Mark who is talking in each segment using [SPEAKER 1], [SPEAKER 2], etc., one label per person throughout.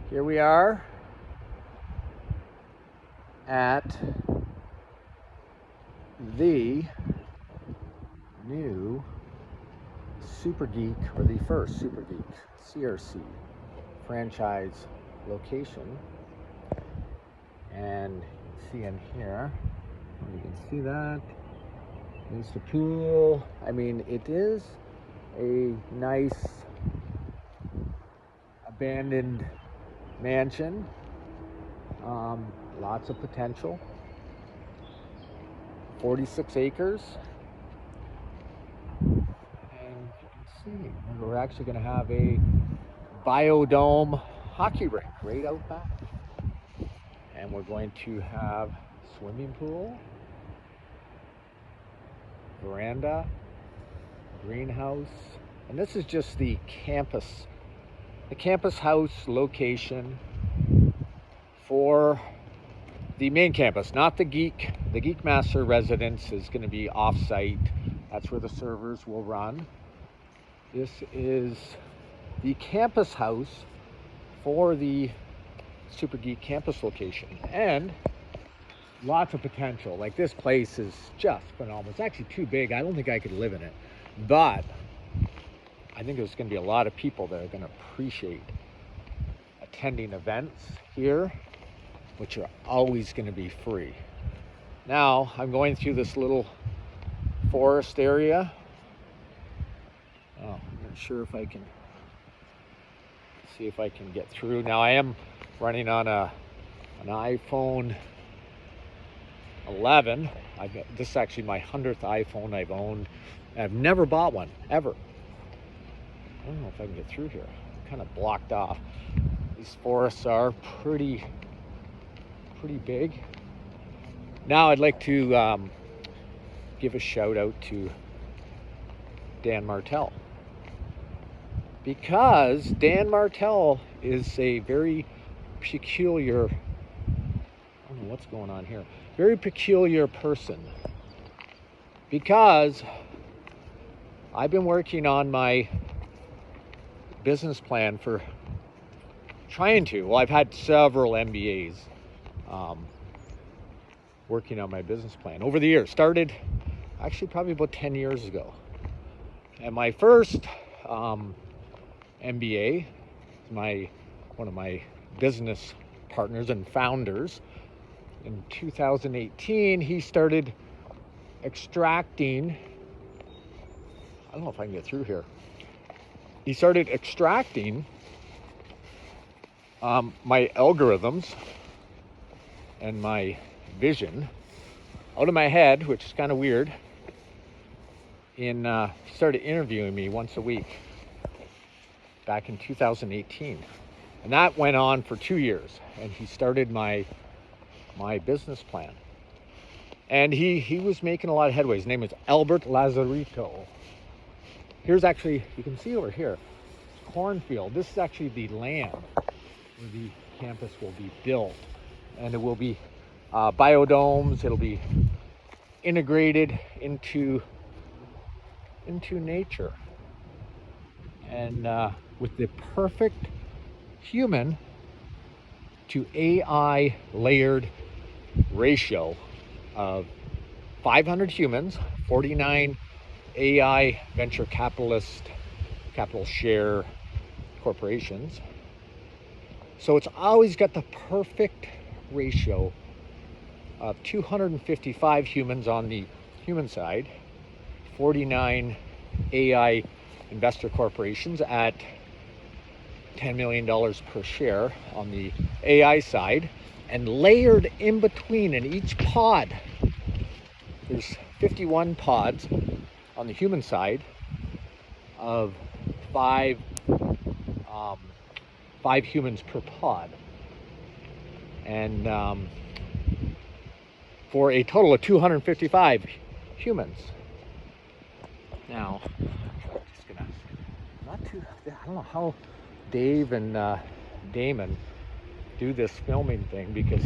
[SPEAKER 1] Here we are at the new SuperGeek, or the first SuperGeekCRC franchise location. And you can see in here, you can see that. There's the pool. I mean, it is a nice abandoned mansion. Lots of potential. 46 acres. And you can see we're actually going to have a biodome hockey rink right out back. And we're going to have swimming pool, veranda, greenhouse, and this is just the campus house location for the main campus, not the Geek. The Geek Master residence is going to be off-site. That's where the servers will run. This is the campus house for the Super Geek campus location, and lots of potential. Like, this place is just phenomenal. It's actually too big. I don't think I could live in it, but I think there's going to be a lot of people that are going to appreciate attending events here, which are always going to be free. Now I'm going through this little forest area. Oh, I'm not sure if I can see if I can get through. Now I am running on an iPhone 11. This is actually my 100th iPhone I've owned. I've never bought one, ever. I don't know if I can get through here. I'm kind of blocked off. These forests are pretty big. Now I'd like to give a shout out to Dan Martell, because Dan Martell is a very peculiar, I don't know what's going on here, very peculiar person, because I've been working on my business plan for I've had several MBAs working on my business plan over the years. Started actually probably about 10 years ago. And my first MBA, one of my business partners and founders, in 2018, he started extracting, I don't know if I can get through here. He started extracting my algorithms and my vision out of my head, which is kind of weird. He started interviewing me once a week back in 2018, and that went on for 2 years. And he started my business plan, and he was making a lot of headway. His name was Albert Lazarito. Here's actually, you can see over here, cornfield. This is actually the land where the campus will be built, and it will be biodomes. It'll be integrated into nature, and with the perfect human to AI layered ratio of 500 humans, 49 AI venture capital share corporations. So it's always got the perfect ratio of 255 humans on the human side, 49 AI investor corporations at $10 million per share on the AI side, and layered in between in each pod, there's 51 pods on the human side of five humans per pod, and for a total of 255 humans. Now, I'm just gonna, I don't know how Dave and Damon do this filming thing, because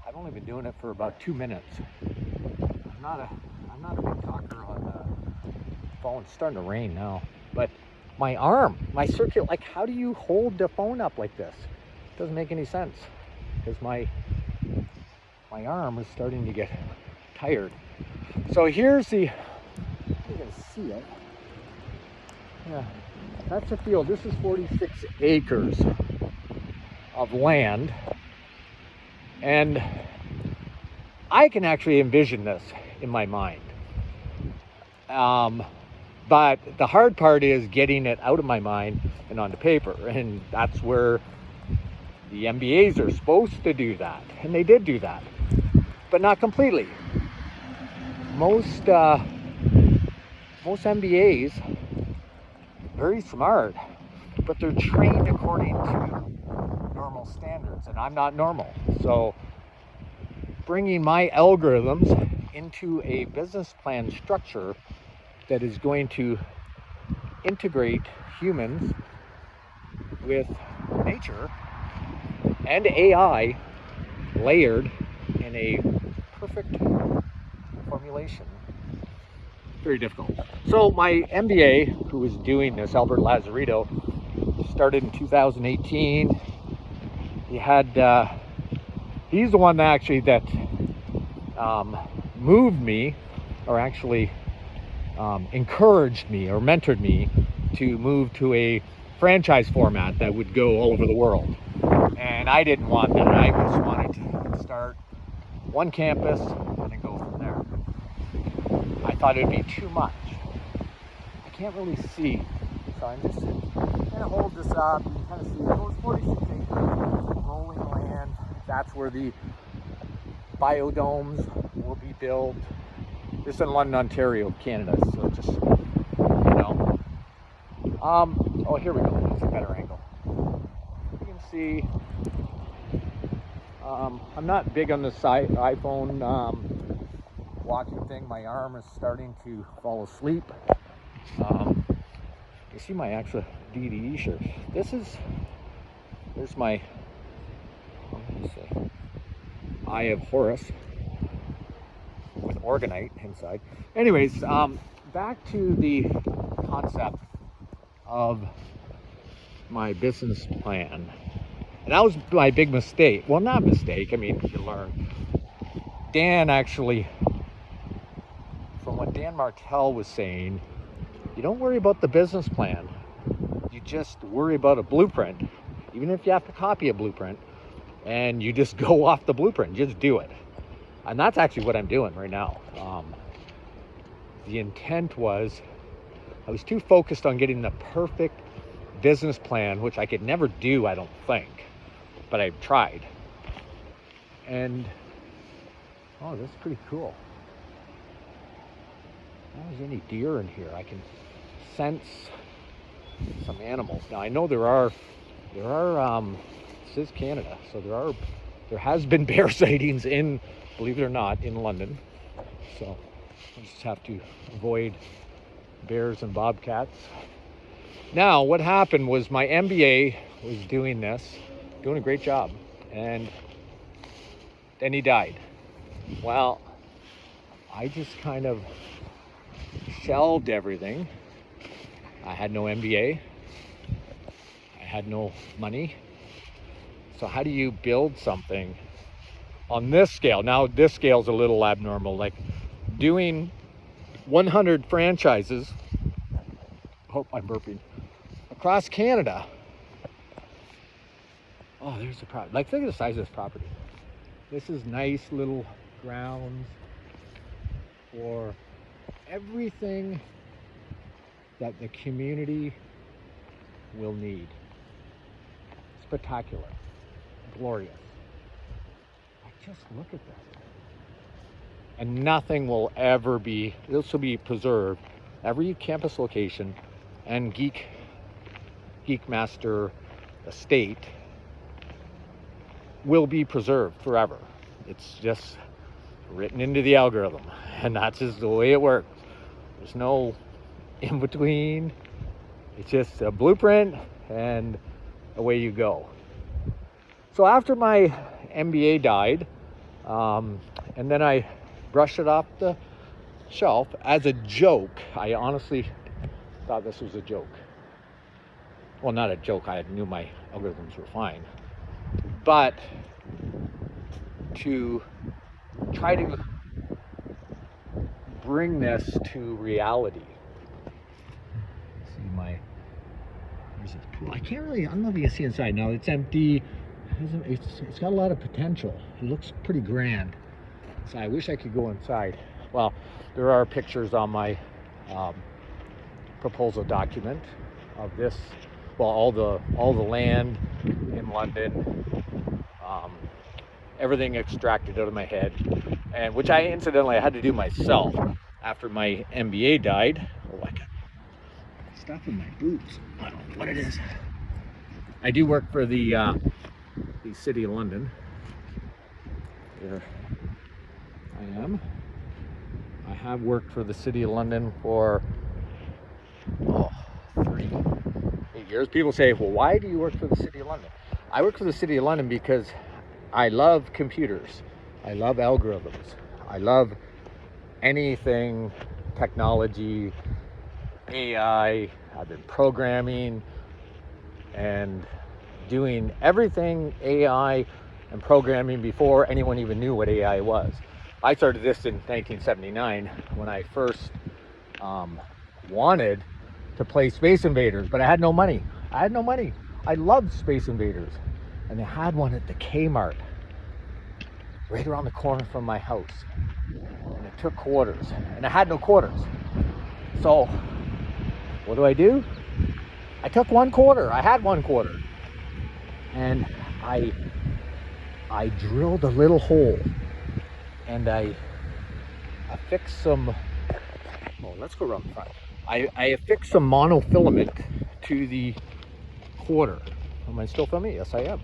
[SPEAKER 1] I've only been doing it for about 2 minutes. I'm not a big talker on the phone. It's starting to rain now, but my arm, my circular, like, how do you hold the phone up like this? doesn't make any sense because my arm is starting to get tired. So here's the, you can see it. Yeah, that's a field. This is 46 acres of land. And I can actually envision this in my mind. But the hard part is getting it out of my mind and onto paper. And that's where the MBAs are supposed to do that. And they did do that, but not completely. Most MBAs, very smart, but they're trained according to normal standards, and I'm not normal. So bringing my algorithms into a business plan structure that is going to integrate humans with nature and AI layered in a perfect formulation. Very difficult. So my MBA, who was doing this, Albert Lazzarito, started in 2018. He's the one that moved me, or actually encouraged me or mentored me to move to a franchise format that would go all over the world. And I didn't want that. I just wanted to start one campus and then go from there. I thought it would be too much. I can't really see, so I'm just going to hold this up. You can kind of see it goes 46 acres, rolling land. That's where the biodomes will be built. This is in London, Ontario, Canada. So just, you know. Oh, here we go. It's a better angle. You can see. I'm not big on the iPhone walking thing. My arm is starting to fall asleep. You see my actual DDE shirt. There's my, let me say, Eye of Horus with organite inside. Anyways, back to the concept of my business plan. And that was my big mistake. Well, not mistake, I mean, you learn. Dan actually, from what Dan Martell was saying, you don't worry about the business plan. You just worry about a blueprint. Even if you have to copy a blueprint, and you just go off the blueprint, just do it. And that's actually what I'm doing right now. The intent was, I was too focused on getting the perfect business plan, which I could never do, I don't think. But I've tried. And, oh, that's pretty cool. If there's any deer in here, I can sense some animals. Now I know there are this is Canada, so there has been bear sightings in, believe it or not, in London. So I just have to avoid bears and bobcats. Now what happened was my MBA was doing a great job, and then he died. Well, I just kind of shelved everything. I had no MBA. I had no money. So how do you build something on this scale? Now this scale is a little abnormal, like doing 100 franchises, hope I'm burping, across Canada. Oh, there's the property. Like, look at the size of this property. This is nice little grounds for everything that the community will need. Spectacular, glorious. Like, just look at this. And nothing will ever be, this will be preserved. Every campus location and Geek Master estate will be preserved forever. It's just written into the algorithm, and that's just the way it works. There's no in between. It's just a blueprint and away you go. So after my MBA died, and then I brushed it off the shelf as a joke. I honestly thought this was a joke. Well, not a joke. I knew my algorithms were fine. but to try to bring this to reality. See here's this pool. I don't know if you can see inside. No, it's empty. It's got a lot of potential. It looks pretty grand. So I wish I could go inside. Well, there are pictures on my proposal document of this. Well, all the land in London, everything extracted out of my head, and which I incidentally had to do myself after my MBA died. Oh, I got stuff in my boots. I don't know what it is. I do work for the City of London. Here I am. I have worked for the City of London for 38 years. People say, well, why do you work for the City of London? I work for the City of London because I love computers. I love algorithms. I love anything technology, AI. I've been programming and doing everything AI and programming before anyone even knew what AI was. I started this in 1979 when I first wanted to play Space Invaders, but I had no money. I loved Space Invaders, and they had one at the Kmart right around the corner from my house, and it took quarters, and I had no quarters. So what do? I took 1 quarter. I had 1 quarter, and I drilled a little hole, and I affixed some, let's go around the front. I affixed some monofilament to the quarter. Am I still filming? Yes, I am.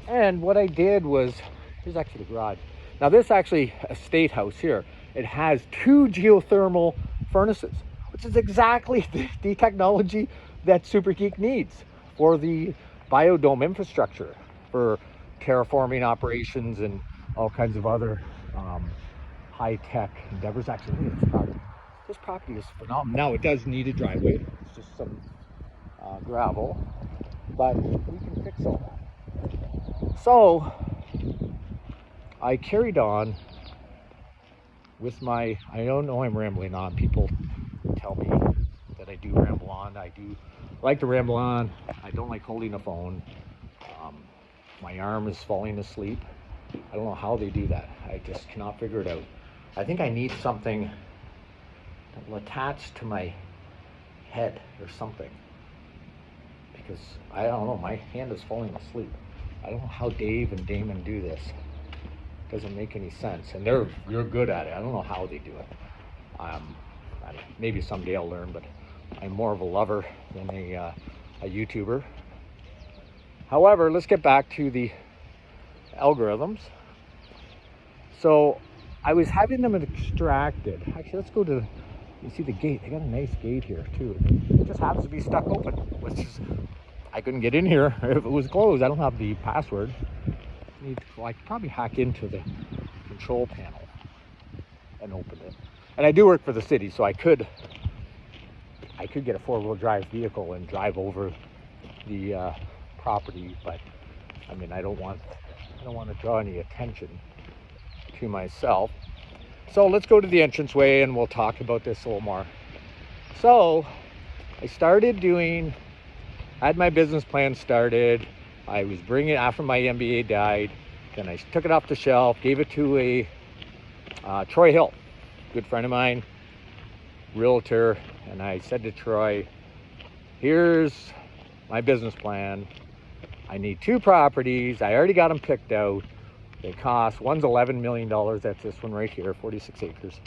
[SPEAKER 1] And what I did was, here's actually the garage. Now this actually a state house here. It has 2 geothermal furnaces, which is exactly the technology that SuperGeek needs for the biodome infrastructure, for terraforming operations and all kinds of other high-tech endeavors. Actually, look at this property. This property is phenomenal. Now it does need a driveway. It's just some gravel, but we can fix all that. So I carried on with my, I don't know, I'm rambling on. People tell me that I do ramble on. I do like to ramble on. I don't like holding a phone. My arm is falling asleep. I don't know how they do that. I just cannot figure it out. I think I need something that will attach to my head or something, because I don't know, my hand is falling asleep. I don't know how Dave and Damon do this. It doesn't make any sense, and they're good at it. I don't know how they do it. Maybe someday I'll learn, but I'm more of a lover than a YouTuber. However, let's get back to the algorithms. So I was having them extracted. Actually, let's go to, you see the gate. They got a nice gate here too. It just happens to be stuck open, which is, I couldn't get in here if it was closed. I don't have the password. I could probably hack into the control panel and open it. And I do work for the city, so I could get a 4-wheel drive vehicle and drive over the property, but I mean, I don't want to draw any attention to myself. So let's go to the entranceway and we'll talk about this a little more. So I started I had my business plan started. I was bringing it after my MBA died. Then I took it off the shelf, gave it to a Troy Hill, good friend of mine, realtor, and I said to Troy, here's my business plan. I need 2 properties. I already got them picked out. They cost, one's $11 million. That's this one right here, 46 acres.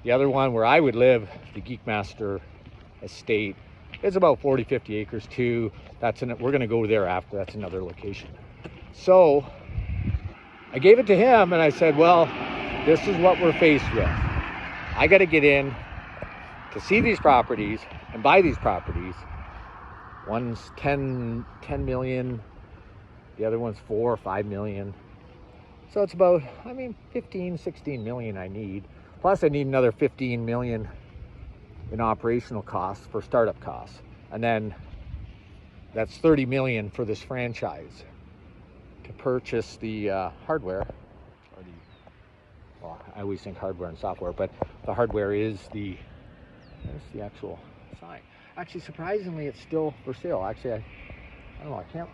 [SPEAKER 1] The other one where I would live, the Geekmaster Estate, is about 40, 50 acres too. We're gonna go there after, that's another location. So I gave it to him and I said, well, this is what we're faced with. I gotta get in to see these properties and buy these properties. One's 10 million, the other one's 4 or 5 million. So it's about, 15, 16 million I need. Plus I need another 15 million in operational costs for startup costs. And then that's 30 million for this franchise to to purchase the hardware, or well, I always think hardware and software, but the hardware is there's the actual sign. Actually, surprisingly, it's still for sale. Actually, I don't know, I can't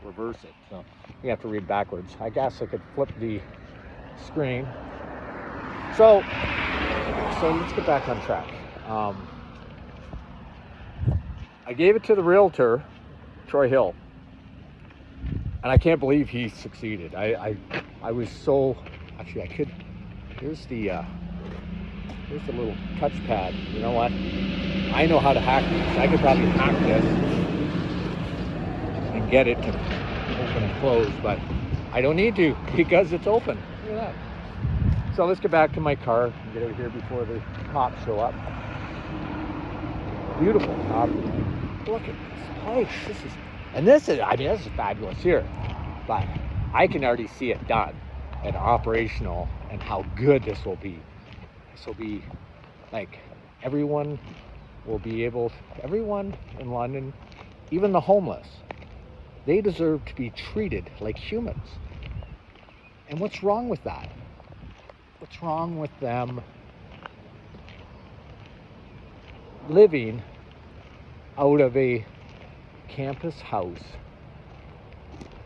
[SPEAKER 1] reverse it, so you have to read backwards. I guess I could flip the screen. So let's get back on track. I gave it to the realtor, Troy Hill, and I can't believe he succeeded. I was so, actually I could, here's the little touchpad. You know what? I know how to hack these. I could probably hack this and get it to open and close, but I don't need to because it's open. Look at that. So let's get back to my car and get out of here before the cops show up. Beautiful property. Look at this place. This is fabulous here. But I can already see it done and operational, and how good this will be. This will be like everyone in London, even the homeless, they deserve to be treated like humans. And what's wrong with that? What's wrong with them living out of a campus house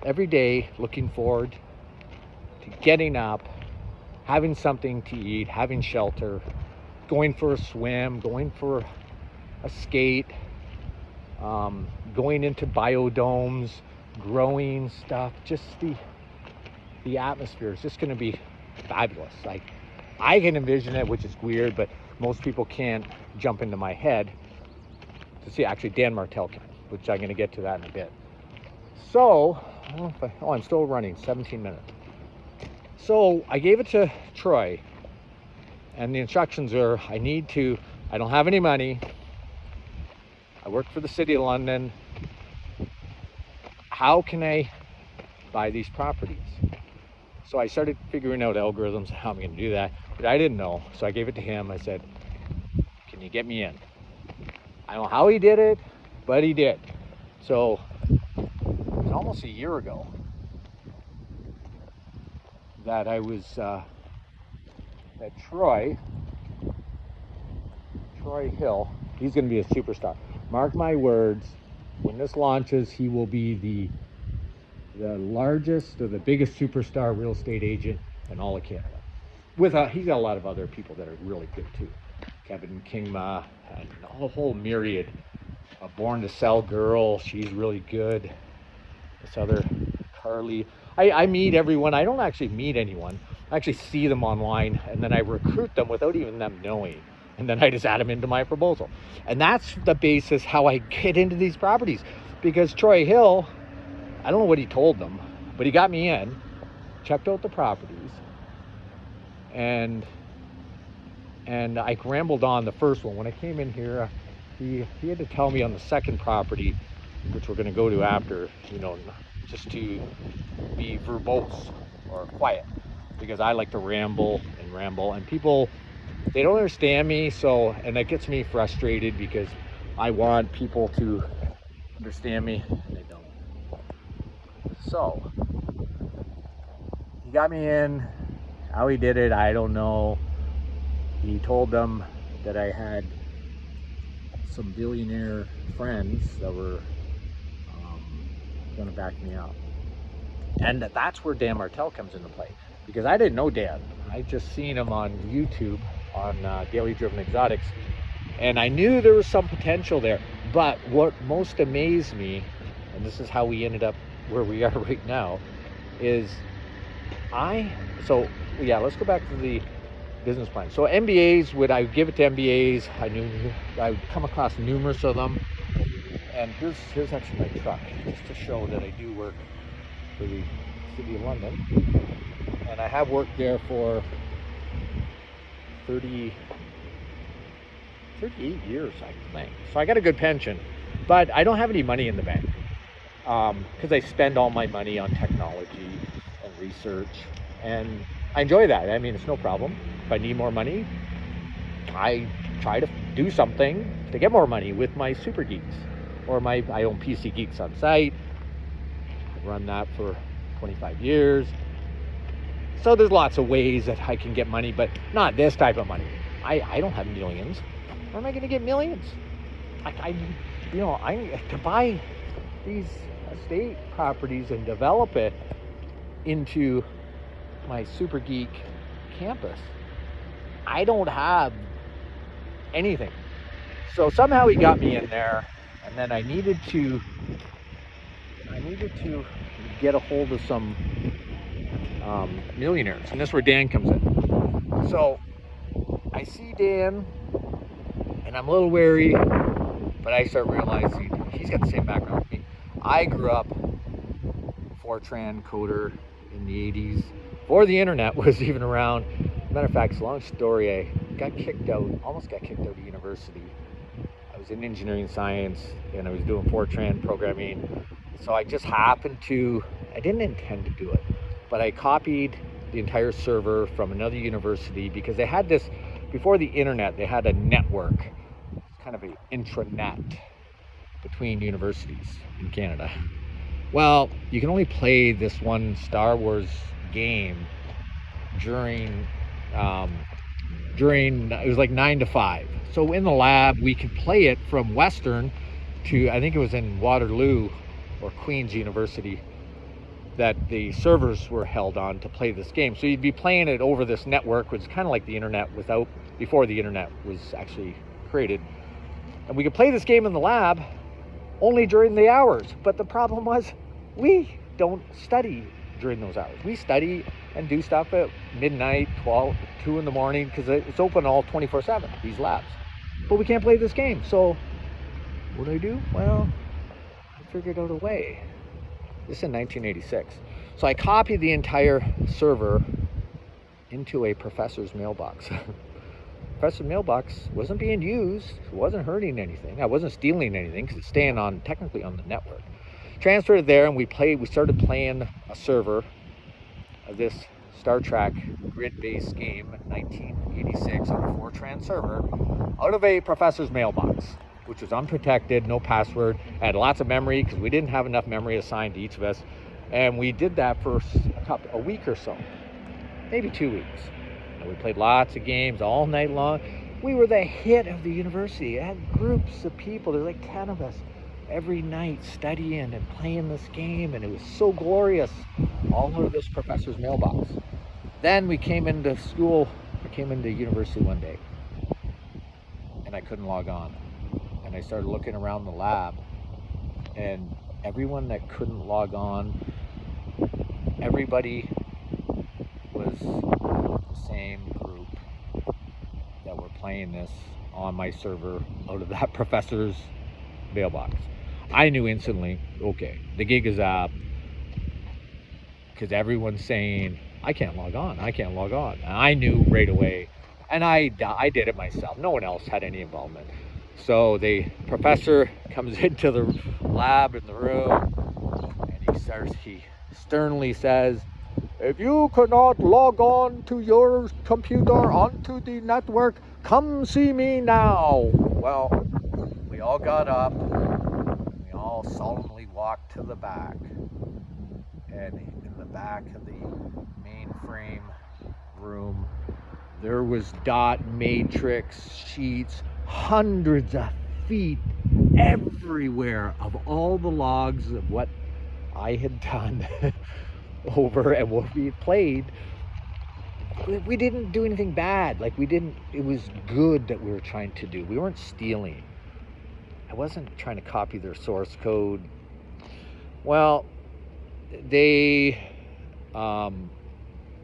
[SPEAKER 1] every day, looking forward to getting up, having something to eat, having shelter, going for a swim, going for a skate, going into biodomes, growing stuff. Just the atmosphere is just going to be fabulous. Like, I can envision it, which is weird, but most people can't jump into my head to see. Actually, Dan Martell can, which I'm going to get to that in a bit. So, I don't know if I'm still running, 17 minutes. So I gave it to Troy, and the instructions are, I don't have any money. I work for the City of London. How can I buy these properties? So I started figuring out algorithms, how I'm going to do that, but I didn't know. So I gave it to him. I said, can you get me in? I don't know how he did it, but he did. So it was almost a year ago that I was, that Troy Hill, he's going to be a superstar. Mark my words, when this launches, he will be the largest or the biggest superstar real estate agent in all of Canada. He's got a lot of other people that are really good too. Kevin Kingma and a whole myriad. A Born to Sell girl, she's really good. This other Carly. I meet everyone. I don't actually meet anyone. I actually see them online, and then I recruit them without even them knowing. And then I just add them into my proposal. And that's the basis how I get into these properties. Because Troy Hill, I don't know what he told them, but he got me in, checked out the properties, and I rambled on the first one. When I came in here, he had to tell me on the second property, which we're going to go to after, just to be verbose or quiet, because I like to ramble, and people, they don't understand me, and that gets me frustrated because I want people to understand me, and they don't. So he got me in. How he did it, I don't know. He told them that I had some billionaire friends that were going to back me up, and that's where Dan Martell comes into play, because I didn't know Dan. I just seen him on YouTube on Daily Driven Exotics, and I knew there was some potential there. But what most amazed me, and this is how we ended up where we are right now, is let's go back to the business plan. So MBAs, I would give it to MBAs. I would come across numerous of them. And here's actually my truck, just to show that I do work for the City of London. And I have worked there for 38 years, I think. So I got a good pension, but I don't have any money in the bank, because I spend all my money on technology and research, and I enjoy that. I mean, it's no problem. If I need more money, I try to do something to get more money with my SuperGeeks, or I own PC Geeks on site. I run that for 25 years. So there's lots of ways that I can get money, but not this type of money. I don't have millions. Where am I going to get millions? I to buy these estate properties and develop it into my Super Geek campus. I don't have anything. So somehow he got me in there, and then I needed to get a hold of some millionaires, and that's where Dan comes in. So I see Dan, and I'm a little wary, but I start realizing he's got the same background as me. I grew up Fortran coder in the 80s, before the internet was even around. Matter of fact, it's a long story. I almost got kicked out of university. I was in engineering science, and I was doing Fortran programming. So I just happened to, I didn't intend to do it, but I copied the entire server from another university because they had this, before the internet, they had a network, kind of an intranet between universities in Canada. Well, you can only play this one Star Wars game during it was like 9 to 5. So in the lab, we could play it from Western to, I think it was in Waterloo or Queen's University, that the servers were held on to play this game. So you'd be playing it over this network, which is kind of like the internet before the internet was actually created. And we could play this game in the lab only during the hours. But the problem was, we don't study during those hours. We study and do stuff at midnight, 2 in the morning, because it's open all 24/7, these labs. But we can't play this game. So what do? Well, I figured out a way. This is in 1986. So I copied the entire server into a professor's mailbox. Professor's mailbox wasn't being used. It wasn't hurting anything. I wasn't stealing anything because it's staying technically on the network. Transferred it there, and we started playing a server of this Star Trek grid-based game in 1986 on a Fortran server out of a professor's mailbox, which was unprotected, no password, had lots of memory because we didn't have enough memory assigned to each of us. And we did that for a week or so, maybe 2 weeks. And we played lots of games all night long. We were the hit of the university. It had groups of people, there's like 10 of us, every night studying and playing this game, and it was so glorious, all out of this professor's mailbox. Then we came into university one day, and I couldn't log on. And I started looking around the lab, and everyone that couldn't log on, everybody was the same group that were playing this on my server out of that professor's mailbox. I knew instantly, okay, the gig is up, because everyone's saying, I can't log on, I can't log on. And I knew right away, and I did it myself. No one else had any involvement. So the professor comes into the lab in the room, and he sternly says, if you cannot log on to your computer onto the network, come see me now. Well, we all got up, and we all solemnly walked to the back. And in the back of the mainframe room, there was dot matrix sheets, hundreds of feet everywhere of all the logs of what I had done over and what we had played. We didn't do anything bad. It was good that we were trying to do. We weren't stealing. I wasn't trying to copy their source code. Well, they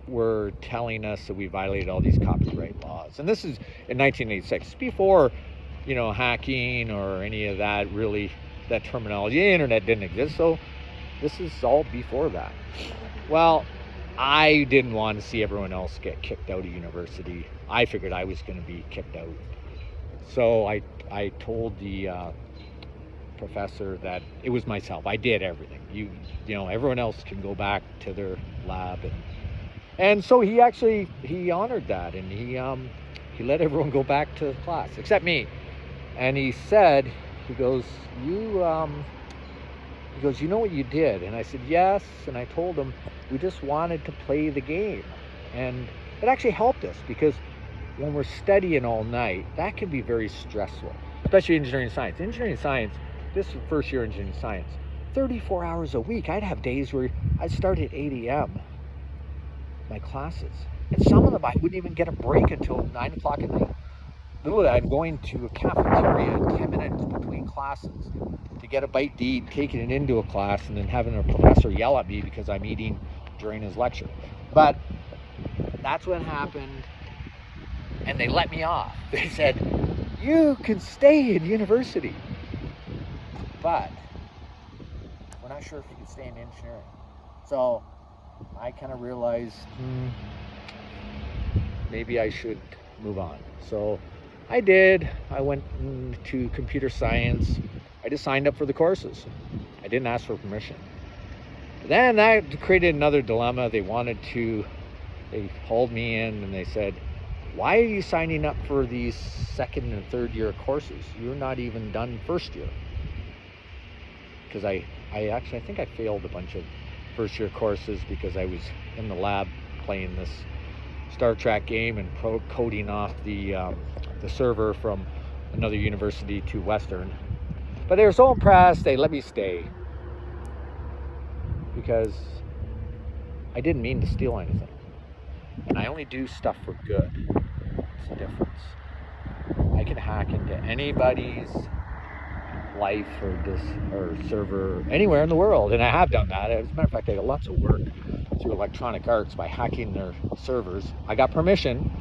[SPEAKER 1] were telling us that we violated all these copyright laws. And this is in 1986, before, hacking or any of that, really, that terminology. The internet didn't exist, so this is all before that. Well, I didn't want to see everyone else get kicked out of university. I figured I was going to be kicked out. So I told the professor that it was myself. I did everything. Everyone else can go back to their lab, and so he honored that, and he let everyone go back to class except me. And he said, he goes, He goes, you know what you did? And I said, yes. And I told him, we just wanted to play the game. And it actually helped us, because when we're studying all night, that can be very stressful, especially engineering science. Engineering science, this is first year engineering science, 34 hours a week. I'd have days where I'd start at 8 a.m. my classes. And some of them I wouldn't even get a break until 9 o'clock at night. Literally, I'm going to a cafeteria 10 minutes between classes to get a bite to eat, taking it into a class, and then having a professor yell at me because I'm eating during his lecture. But that's what happened, and they let me off. They said, you can stay in university, but we're not sure if you can stay in engineering. So I kind of realized maybe I should move on. So I did. I went to computer science. I just signed up for the courses. I didn't ask for permission. Then that created another dilemma. They hauled me in and they said, why are you signing up for these second and third year courses? You're not even done first year. Because I think I failed a bunch of first year courses because I was in the lab playing this Star Trek game and coding off the server from another university to Western. But they were so impressed, they let me stay, because I didn't mean to steal anything. And I only do stuff for good. It's the difference. I can hack into anybody's life or server anywhere in the world, and I have done that. As a matter of fact, I got lots of work through Electronic Arts by hacking their servers. I got permission,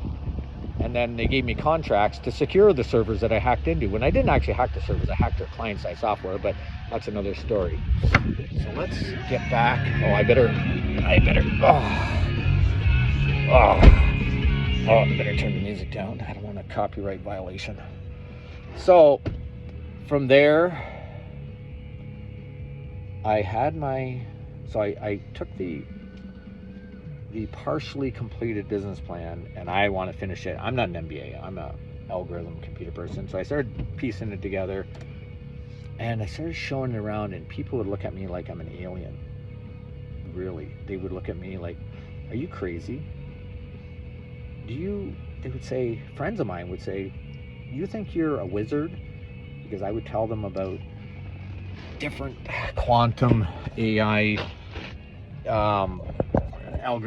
[SPEAKER 1] and then they gave me contracts to secure the servers that I hacked into. When I didn't actually hack the servers, I hacked their client-side software, but that's another story. So let's get back. I better, I better turn the music down. I don't want a copyright violation. So from there, I took the partially completed business plan, and I want to finish it. I'm not an MBA. I'm a algorithm computer person. So I started piecing it together, and I started showing it around, and people would look at me like I'm an alien. Really, they would look at me like, are you crazy? They would say, friends of mine would say, you think you're a wizard? Because I would tell them about different quantum AI algorithms